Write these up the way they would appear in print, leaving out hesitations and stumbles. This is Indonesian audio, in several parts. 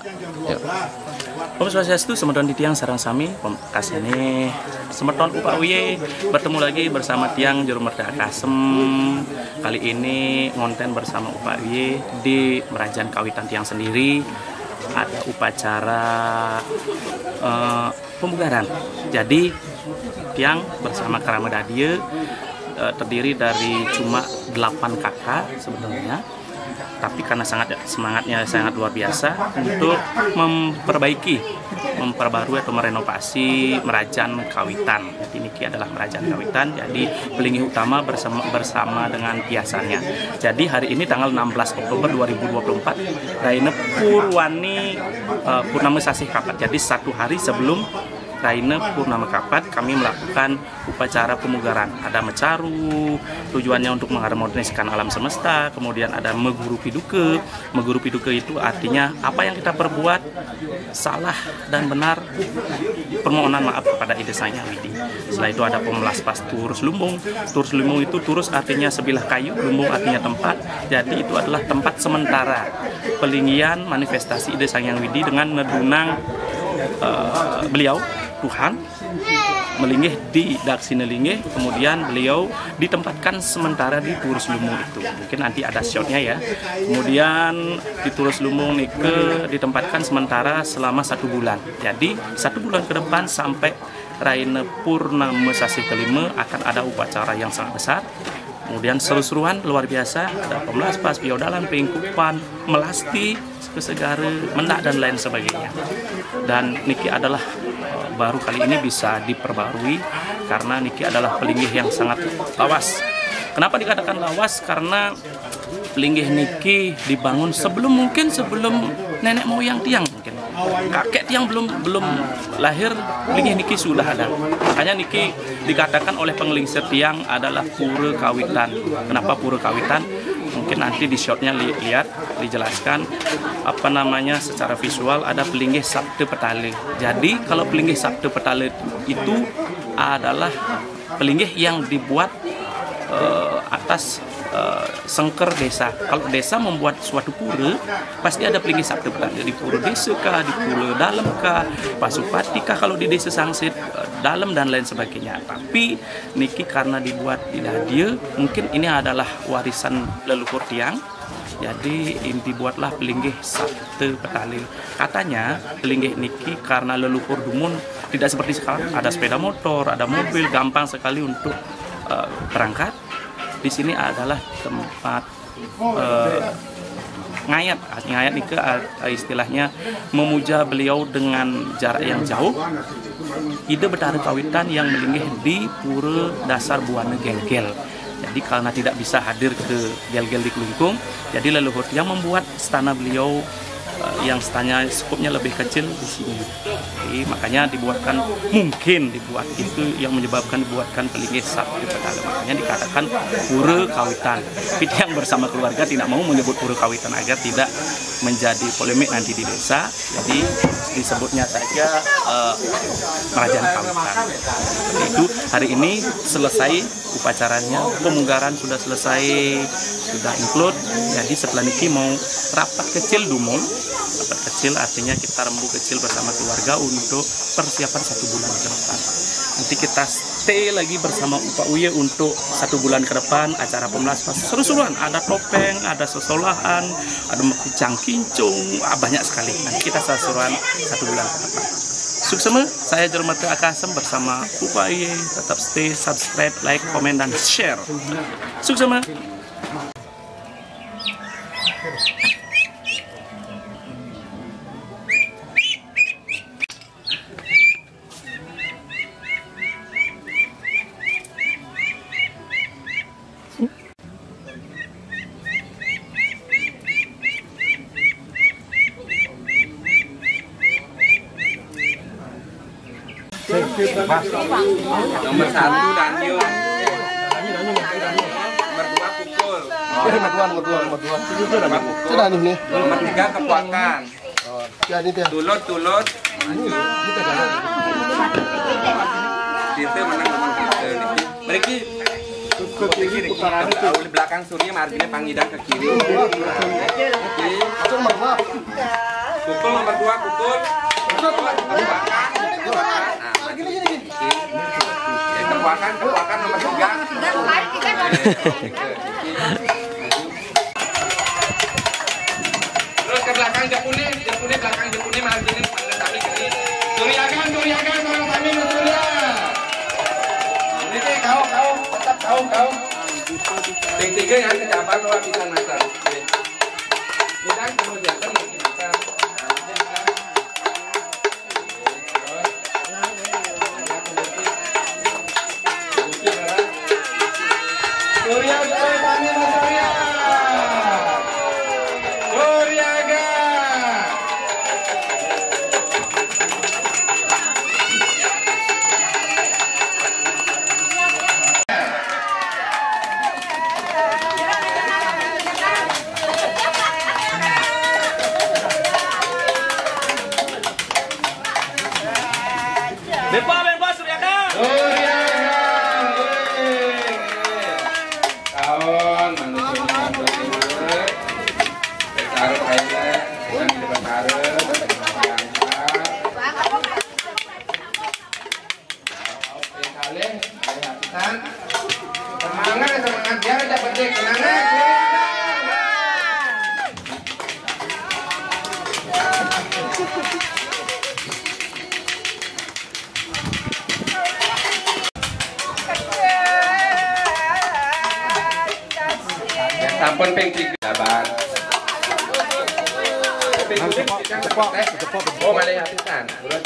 Om Swastiastu, semeton di tiang sarang sami, kasih ini semeton Upak Uye bertemu lagi bersama tiang Juru Merdeka Kasem. Kali ini ngonten bersama Upak Uye di Merajaan Kawitan tiang sendiri. Ada upacara pemugaran. Jadi tiang bersama Karama Dadia terdiri dari cuma 8 kakak sebenarnya. Tapi karena semangatnya sangat luar biasa untuk memperbarui atau merenovasi Merajaan Kawitan. Jadi niki adalah Merajaan Kawitan. Jadi pelinggih utama bersama dengan hiasannya. Jadi hari ini tanggal 16 Oktober 2024 Raina Purwani Purnama Sasih Kapat. Jadi 1 hari sebelum Raina Purnama Kapat kami melakukan upacara pemugaran. Ada mecaru, tujuannya untuk mengharmoniskan alam semesta. Kemudian ada meguru piduke. Meguru piduke itu artinya apa yang kita perbuat salah dan benar, permohonan maaf kepada Ide Sang Hyang Widi. Setelah itu ada pemelaspas turus lumbung. Turus lumbung itu turus artinya sebilah kayu, lumbung artinya tempat. Jadi itu adalah tempat sementara pelinggian manifestasi Ide Sang Hyang Widi dengan nedunang beliau Tuhan melinggih di Daksina Linggih, kemudian beliau ditempatkan sementara di Turus Lumbung itu. Mungkin nanti ada shotnya ya. Kemudian di Turus Lumbung Nike ditempatkan sementara selama 1 bulan. Jadi 1 bulan ke depan sampai Raina Purnama Sasih kelima akan ada upacara yang sangat besar. Kemudian seru-seruan luar biasa, ada pemelaspas, piodalan, pengkupan, melasti, kesegara, mendak dan lain sebagainya. Dan niki adalah baru kali ini bisa diperbarui karena niki adalah pelinggih yang sangat lawas. Kenapa dikatakan lawas? Karena pelinggih niki dibangun sebelum nenek moyang tiang mungkin. Kakek tiang belum lahir, pelinggih niki sudah ada. Makanya niki dikatakan oleh penglingsir tiang adalah Pura Kawitan. Kenapa Pura Kawitan? Mungkin nanti di shotnya lihat dijelaskan apa namanya secara visual. Ada pelinggih Sabda Petale. Jadi kalau pelinggih Sabda Petale itu adalah pelinggih yang dibuat atas sengker desa. Kalau desa membuat suatu pura, pasti ada pelinggih Sabda Petale. Di pura desa kah, di pura dalam kah, pasupati kah, kalau di desa Sangsit dalam dan lain sebagainya. Tapi niki karena dibuat di Dadia, mungkin ini adalah warisan leluhur tiang. Jadi dibuatlah pelinggih Sabda Petale. Katanya pelinggih niki karena leluhur dumun tidak seperti sekarang ada sepeda motor, ada mobil, gampang sekali untuk berangkat. Di sini adalah tempat ngayat. Ngayat itu istilahnya memuja beliau dengan jarak yang jauh. Ide Betara Kawitan yang melinggih di Pura Dasar Buana Gelgel. Jadi karena tidak bisa hadir ke Gelgel di Kelungkung, jadi leluhur yang membuat stana beliau yang stanya skupnya lebih kecil di sini. Jadi makanya mungkin dibuat itu yang menyebabkan dibuatkan pelinggih Sabda Petale. Makanya dikatakan Pura Kawitan. Tapi yang bersama keluarga tidak mau menyebut Pura Kawitan agar tidak menjadi polemik nanti di desa. Jadi disebutnya saja Merajaan Kawitan. Itu hari ini selesai upacaranya, pemugaran sudah selesai, sudah include. Jadi setelah niki mau rapat kecil dumul. Rapat kecil artinya kita rembu kecil bersama keluarga untuk persiapan 1 bulan ke depan. Nanti kita stay lagi bersama Upak Uye untuk 1 bulan ke depan. Acara pemelaspas seru-seruan, ada topeng, ada sesolahan, ada mekicang kincung, banyak sekali. Nanti kita seru-seruan 1 bulan ke depan. Suksema, saya Juru Merdeka Kasem bersama Upak Uye. Tetap stay, subscribe, like, komen, dan share. Suksema. Nomor 1 Daniel. Nomor 2 Pukul. Nomor 3 Kepuakan. Tulut. Kita menang nomor kita. Mereka kiri belakang Surya marginnya panggidan ke kiri. Oke. Pukul nomor 2 pukul. Tepuakan. Tepuakan nomor 3. Terus ke belakang Jepune belakang Jepune malah gini tapi gini. Suryagan orang kami Surya. Ini kau tetap kau. Yang 3 ya kejaban luar bisa masak. Bidang kemudian kan kita Surya kami Surya. Suryaga. Bepa Suryaga. Tahun manusia taruh aja yang di depan taruh semangat biar dapat deh kenangan. Sampun ping 3 sabar. Oh, malih habisan. Urus.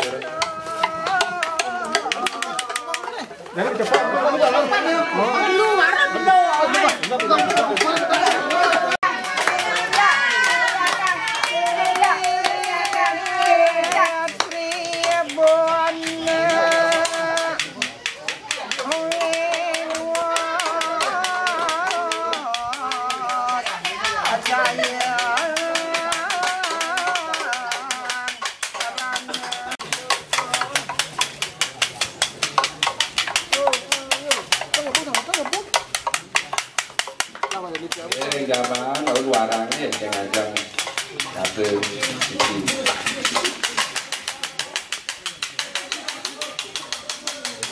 Jaman lalu luarannya jangan satu sisi.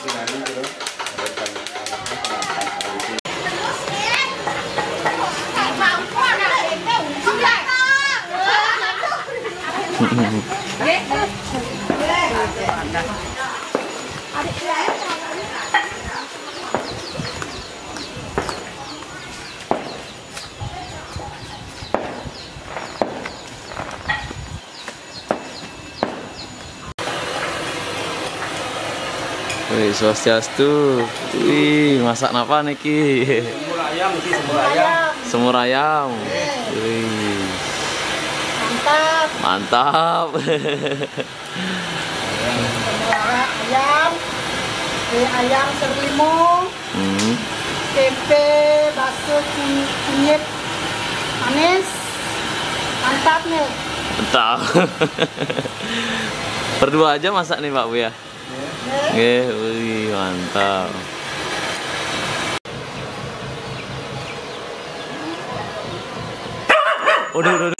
Nanti terus Wih, swastiastu. Wih, masak apa niki? Semur ayam. Wih. Mantap. Ayam serlimung. Tempe bakso kunyit manis. Mantap nih. Mantap. Berdua aja masak nih Pak Bu ya? Wih, mantap. Udah.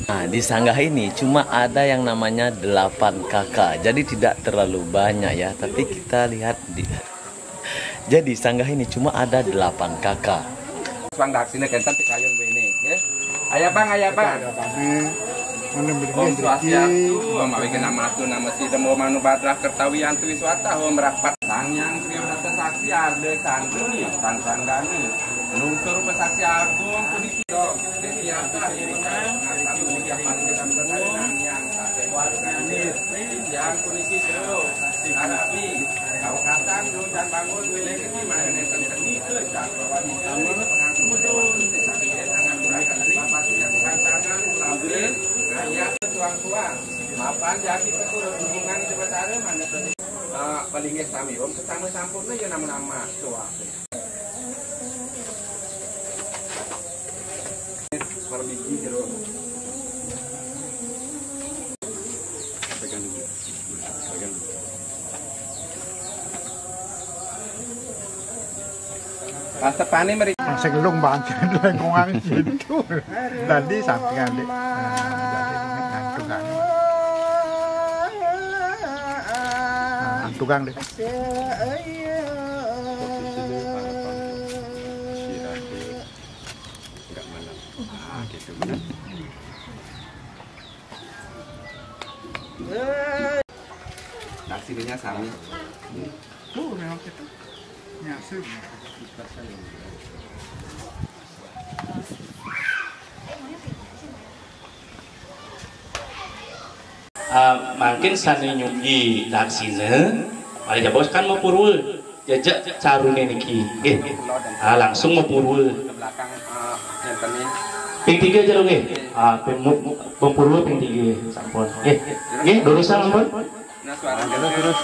Nah, di Sanggah ini cuma ada yang namanya 8 kakak, jadi tidak terlalu banyak ya. Tapi kita lihat jadi Sanggah ini cuma ada 8 kakak. Bang daksine kenten pikayun ini, ya. Ayah bang. Om Swastiastu, Om Awikena Matu nama si Demo Manu Badrah Kertawian Twiswata, Om Rapat Sangyang Triodata Saksi Arde Santri, Sanggani, Nungsur Pesaksi Agung Kunikito, Desiata Irikan, Asal Kunikah Pandikan Berkainan yang yang Kunikito, Arabi, Kaukatan, dan Bangun, Wilekiti, Mahanesan Seni, Kecat, Wanita, Pengangkut, Tangan Berakan, Bapati, dan Tangan, Lambil, Ayah, tuang-tuang, mapan jadi keturut hubungan sebenarnya mana palingnya sami, om sesama sampurna ya nama-nama tua. Perbiji jeruk. Tepane meri. Segelung banget lingkungan situ. Tadi sampingan di. Tukang deh. Hasilnya sami. Memang itu. Nyasir. Mungkin sani nyugi daksine mari bos kan mau purul jajak carune niki langsung mau purul Belakang enten ini. ping 3 aja lo nggih ping purul ping 3 sampun nggih dorusan ampun Nah suara terus.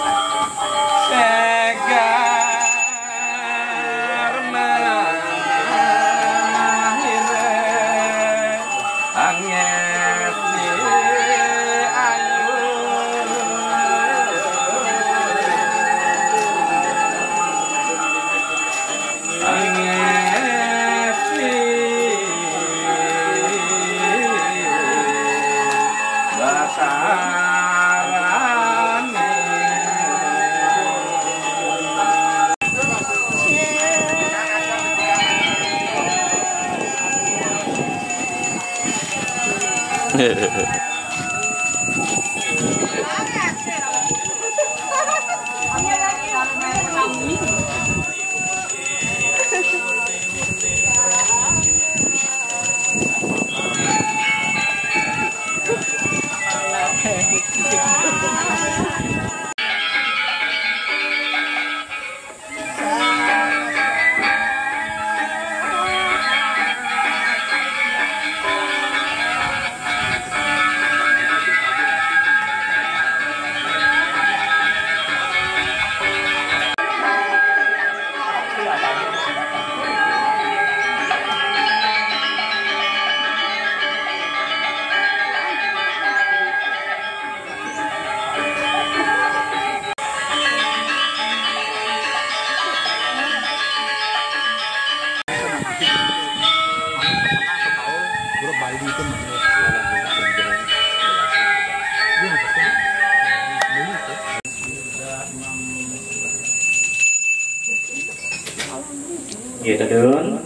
Gitu dun.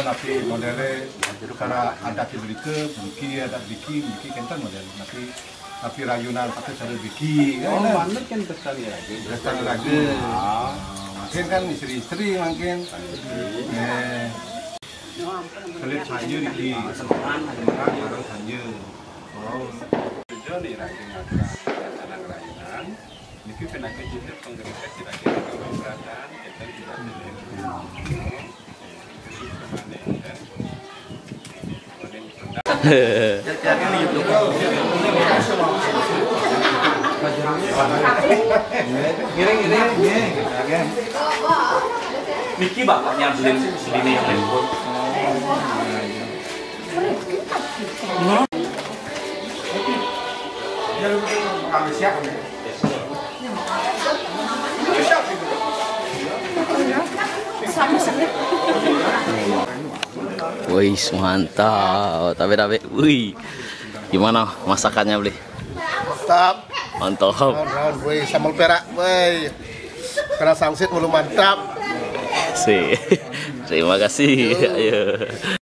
Tapi modelnya karena ada biki kenten model tapi rayunan pakai cara biki Oh, banget kan sekali lagi. sekali lagi mungkin kan istri mungkin kulit sayu di semangat orang sayu tujuan nih rayunan rayunan ini penakai juga pengerita kira-kira kalau beratan kita tidak Niki bapaknya beli sini yang lembut. Wih, mantap. Tapi, wih, gimana masakannya, Bli? Mantap. Mantap. Wih, sambal perak, wih. Karena sangsit belum mantap. Terima kasih. Ayo.